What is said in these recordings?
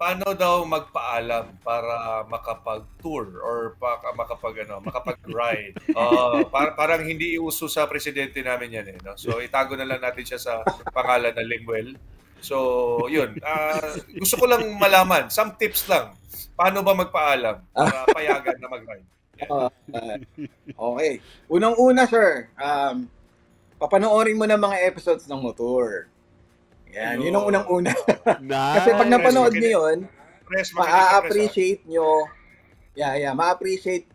paano daw magpaalam para makapag-tour or makapag-ride? Parang hindi uso sa presidente namin yan eh. No? So itago na lang natin siya sa pangalan na Linguel. So yun, gusto ko lang malaman, some tips lang. Paano ba magpaalam para payagan na mag-ride? Yeah. Okay. Unang-una, sir, papanoorin mo na mga episodes ng motor. Yan, yun ang unang-una. Nice. Kasi pag napanood niyo yun, ma-appreciate nyo, ma-appreciate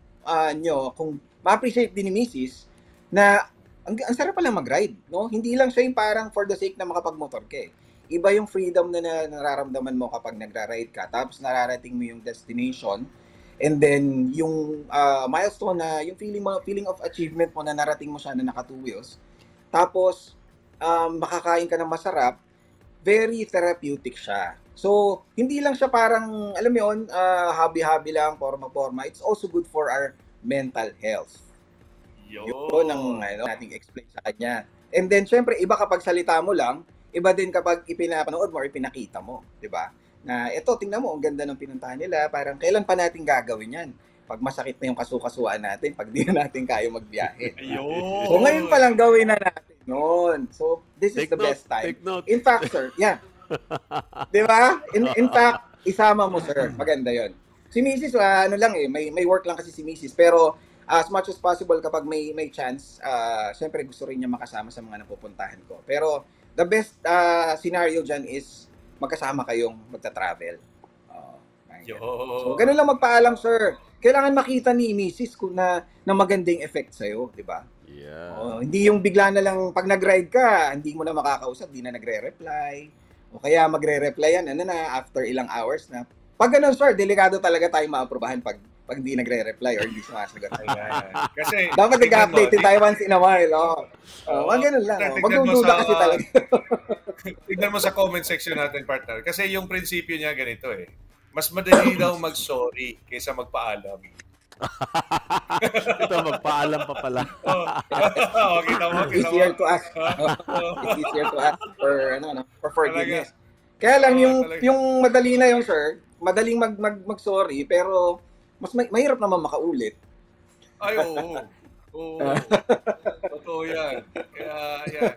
nyo, kung ma-appreciate din ni Mrs. na ang sarap pala mag-ride, no? Hindi lang siya yung parang for the sake na makapag-motor ka eh. Iba yung freedom na nararamdaman mo kapag nagra-ride ka, tapos nararating mo yung destination, and then yung milestone na, yung feeling of achievement mo na narating mo siya na naka 2 wheels, tapos makakain ka ng masarap, very therapeutic siya. So, hindi lang siya parang, alam mo yun, hobby-hobby lang, forma-forma. It's also good for our mental health. Yun ang nating explain sa kanya. And then, syempre, iba kapag salita mo lang, iba din kapag ipinapanood mo or ipinakita mo. Diba? Na, eto, tingnan mo, ang ganda ng pinuntahan nila. Parang, kailan pa natin gagawin yan? Pag masakit na yung kasukasuan natin, pag di na natin kaya magbiyahe. Ayun! So, ngayon pa lang gawin na natin noon. So, this is the best time. In fact, sir, di ba? In fact, isama mo, sir. Maganda yon. Si Mrs., may work lang kasi si Mrs. Pero, as much as possible, kapag may chance, syempre gusto rin niya makasama sa mga napupuntahan ko. Pero, the best scenario dyan is magkasama kayong magta-travel. So, ganun lang magpaalam, sir. Kailangan makita ni Mrs. na magandang effect sa'yo, di ba? Yeah. Hindi yung bigla na lang pag nag-ride ka, hindi mo na makakausap, di na nagre-reply. O kaya magre-reply yan, after ilang hours na. Pag ganun, sir, delikado talaga tayo maaprobahan pag hindi nagre-reply or hindi sumasagot. Kasi dapat nag-update tayo once in a while. Ganun lang. Magdududa kasi talaga. Tignan mo sa comment section natin, partner. Kasi yung prinsipyo niya ganito eh. Mas madali daw mag-sorry kaysa magpaalam. Ito, magpaalam pa pala. Kita mo. Easier to ask. It's easier to ask for forgiveness. Kaya lang, yung madali na yung sir, madaling mag-sorry, pero mas mahirap naman makaulit. Ay, oo. Totoo yan. Kaya, yan.